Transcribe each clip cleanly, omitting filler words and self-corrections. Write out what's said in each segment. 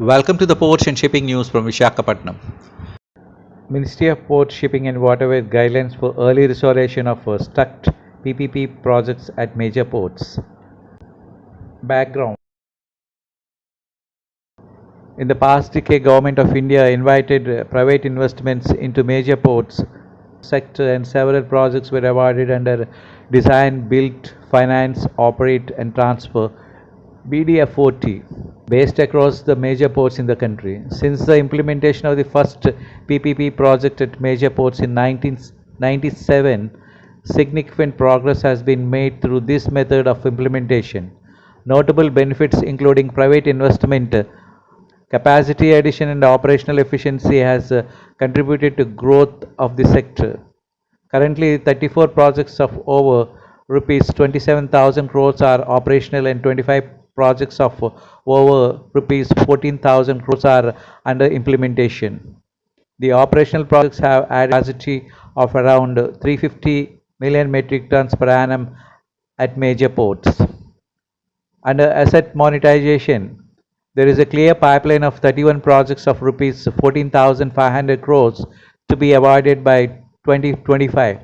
Welcome to the Ports and Shipping News from Visakhapatnam. Ministry of Port, Shipping and Waterways guidelines for early restoration of stuck PPP projects at major ports. Background. In the past decade, Government of India invited private investments into major ports sector, and several projects were awarded under Design, Build, Finance, Operate and Transfer BDFOT based across the major ports in the country. Since the implementation of the first PPP project at major ports in 1997, significant progress has been made through this method of implementation. Notable benefits including private investment, capacity addition and operational efficiency has contributed to growth of the sector. Currently, 34 projects of over rupees 27,000 crores are operational and 25 projects of over rupees 14,000 crores are under implementation. The operational projects have added capacity of around 350 million metric tons per annum at major ports. Under asset monetization, there is a clear pipeline of 31 projects of rupees 14,500 crores to be awarded by 2025.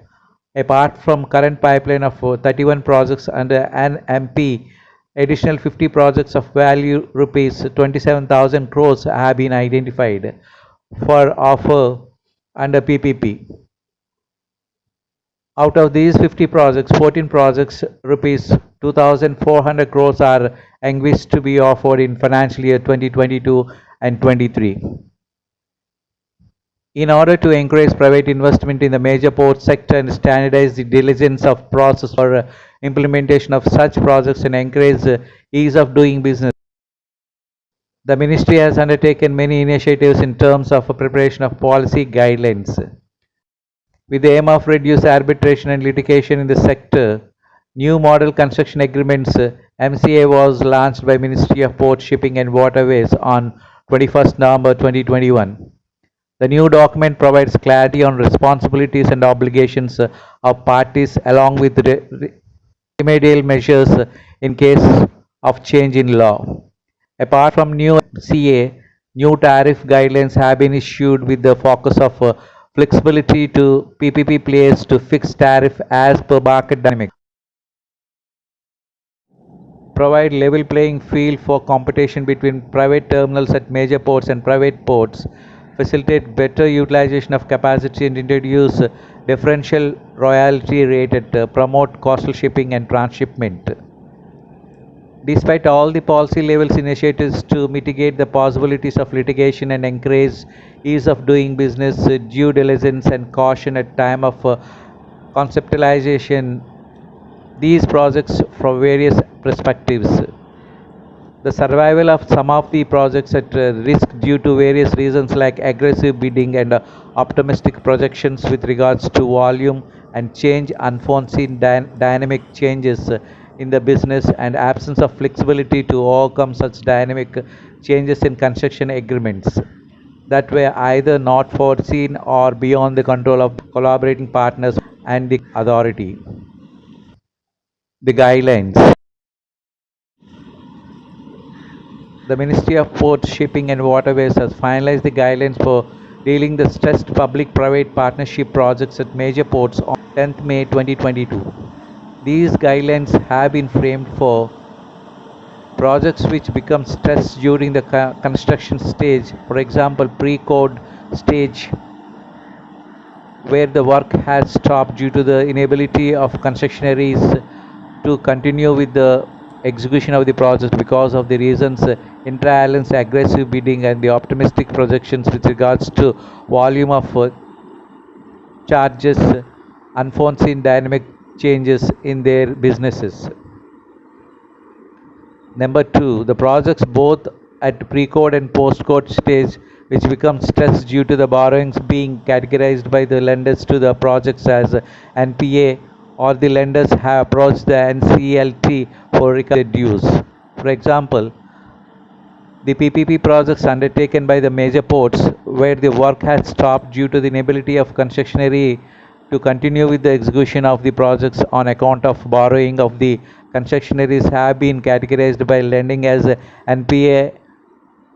Apart from current pipeline of 31 projects under NMP, additional 50 projects of value rupees 27,000 crores have been identified for offer under PPP. Out of these 50 projects, 14 projects rupees 2,400 crores are envisaged to be offered in financial year 2022 and 23. In order to encourage private investment in the major port sector and standardize the diligence of process for implementation of such projects and encourage ease of doing business, the ministry has undertaken many initiatives in terms of preparation of policy guidelines. With the aim of reduce arbitration and litigation in the sector, new model construction agreements MCA was launched by Ministry of Port, Shipping and Waterways on 21st November 2021. The new document provides clarity on responsibilities and obligations of parties along with remedial measures in case of change in law. Apart from new MCA, new tariff guidelines have been issued with the focus of flexibility to PPP players to fix tariff as per market dynamics. Provide level playing field for competition between private terminals at major ports and private ports. Facilitate better utilization of capacity and introduce differential royalty rate at promote coastal shipping and transshipment. Despite all the policy levels initiatives to mitigate the possibilities of litigation and encourage ease of doing business, due diligence and caution at time of conceptualization, these projects from various perspectives. The survival of some of the projects at risk due to various reasons like aggressive bidding and optimistic projections with regards to volume and change, unforeseen dynamic changes in the business and absence of flexibility to overcome such dynamic changes in construction agreements that were either not foreseen or beyond the control of collaborating partners and the authority. The guidelines. The Ministry of Port, Shipping and Waterways has finalized the guidelines for dealing the stressed public-private partnership projects at major ports on 10th May 2022. These guidelines have been framed for projects which become stressed during the construction stage, for example, pre-code stage, where the work has stopped due to the inability of concessionaires to continue with the execution of the project because of the reasons intra-alliance aggressive bidding and the optimistic projections with regards to volume of charges, unforeseen dynamic changes in their businesses. Number 2, the projects both at pre-code and post-code stage which become stressed due to the borrowings being categorized by the lenders to the projects as NPA, or the lenders have approached the NCLT for recovery dues. For example, the PPP projects undertaken by the major ports where the work has stopped due to the inability of concessionary to continue with the execution of the projects on account of borrowing of the concessionaries have been categorized by lending as NPA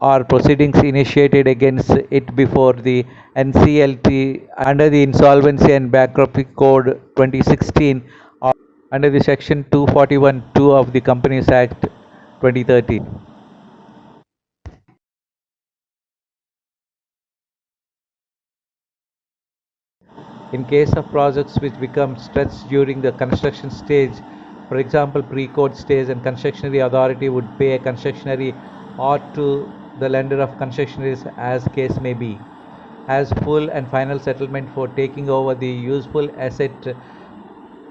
or proceedings initiated against it before the NCLT under the Insolvency and Bankruptcy Code 2016 or under the Section 241(2) of the Companies Act 2013. In case of projects which become stressed during the construction stage, for example, pre-code stage, and concessionary authority would pay a concessionary or to the lender of concessionaries as case may be, as full and final settlement for taking over the useful asset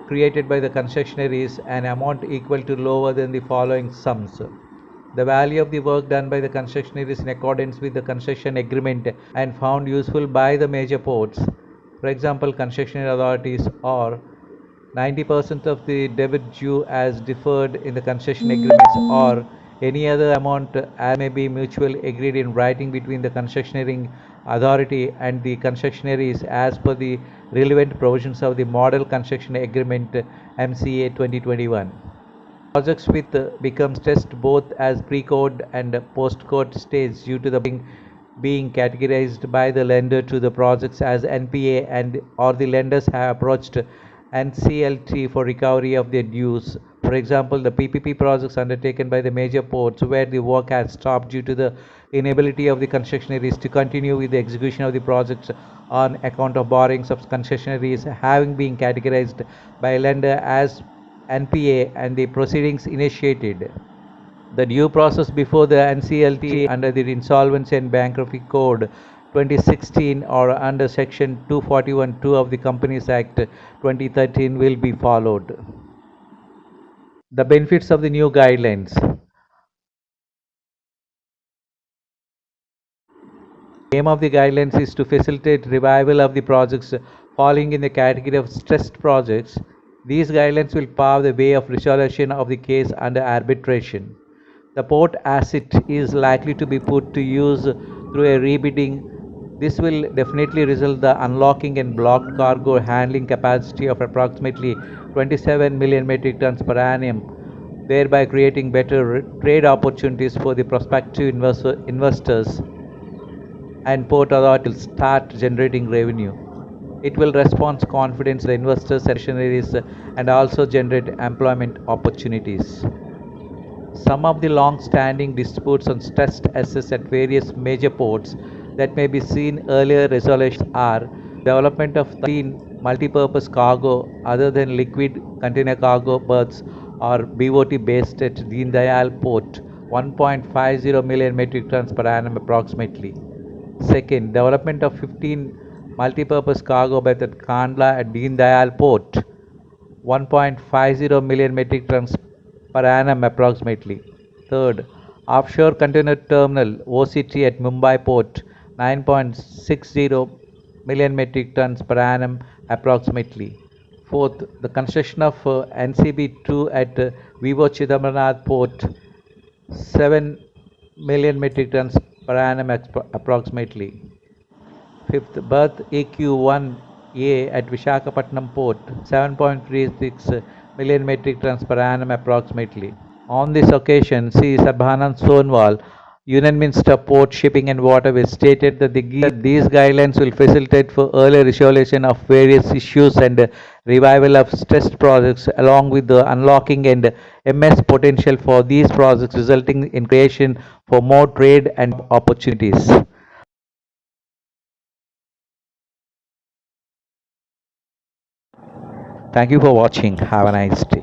created by the concessionary is an amount equal to lower than the following sums. The value of the work done by the concessionaire is in accordance with the concession agreement and found useful by the major ports, for example, concessionaire authorities, or 90% of the debit due as deferred in the concession agreements, or any other amount as may be mutually agreed in writing between the concessionaire authority and the concessionaires as per the relevant provisions of the Model Concession Agreement MCA 2021. Projects with become stressed both as pre-code and post-code stage due to the being categorized by the lender to the projects as NPA, and or the lenders have approached NCLT for recovery of their dues. For example, the PPP projects undertaken by the major ports where the work has stopped due to the inability of the concessionaries to continue with the execution of the projects on account of borrowings of concessionaries having been categorized by lender as NPA and the proceedings initiated. The due process before the NCLT under the Insolvency and Bankruptcy Code 2016 or under Section 241(2) of the Companies Act 2013 will be followed. The benefits of the new guidelines. The aim of the guidelines is to facilitate revival of the projects falling in the category of stressed projects. These guidelines will pave the way of resolution of the case under arbitration. The port asset is likely to be put to use through a rebidding. This will definitely result in the unlocking and blocked cargo handling capacity of approximately 27 million metric tons per annum, thereby creating better trade opportunities for the prospective investors, and Port Authority will start generating revenue. It will respond confidence to the investors and missionaries and also generate employment opportunities. Some of the long-standing disputes on stressed assets at various major ports that may be seen earlier resolutions are development of 13 multi-purpose cargo other than liquid container cargo berths or BOT based at Deen Dayal Port, 1.50 million metric tons per annum approximately. Second, development of 15 multi-purpose cargo berths at Kandla at Deen Dayal Port, 1.50 million metric tons per annum approximately. Third, offshore container terminal OCT at Mumbai Port, 9.60 million metric tons per annum approximately. Fourth, the construction of NCB2 at Vivo Chidambarnath Port, 7 million metric tons per annum approximately. Fifth, berth AQ1A at Vishakhapatnam Port, 7.36 million metric tons per annum approximately. On this occasion, C. Sarbanand Sonwal, Union Minister of Port, Shipping and Waterways, stated that these guidelines will facilitate for early resolution of various issues and revival of stressed projects, along with the unlocking and immense potential for these projects, resulting in creation for more trade and opportunities. Thank you for watching. Have a nice day.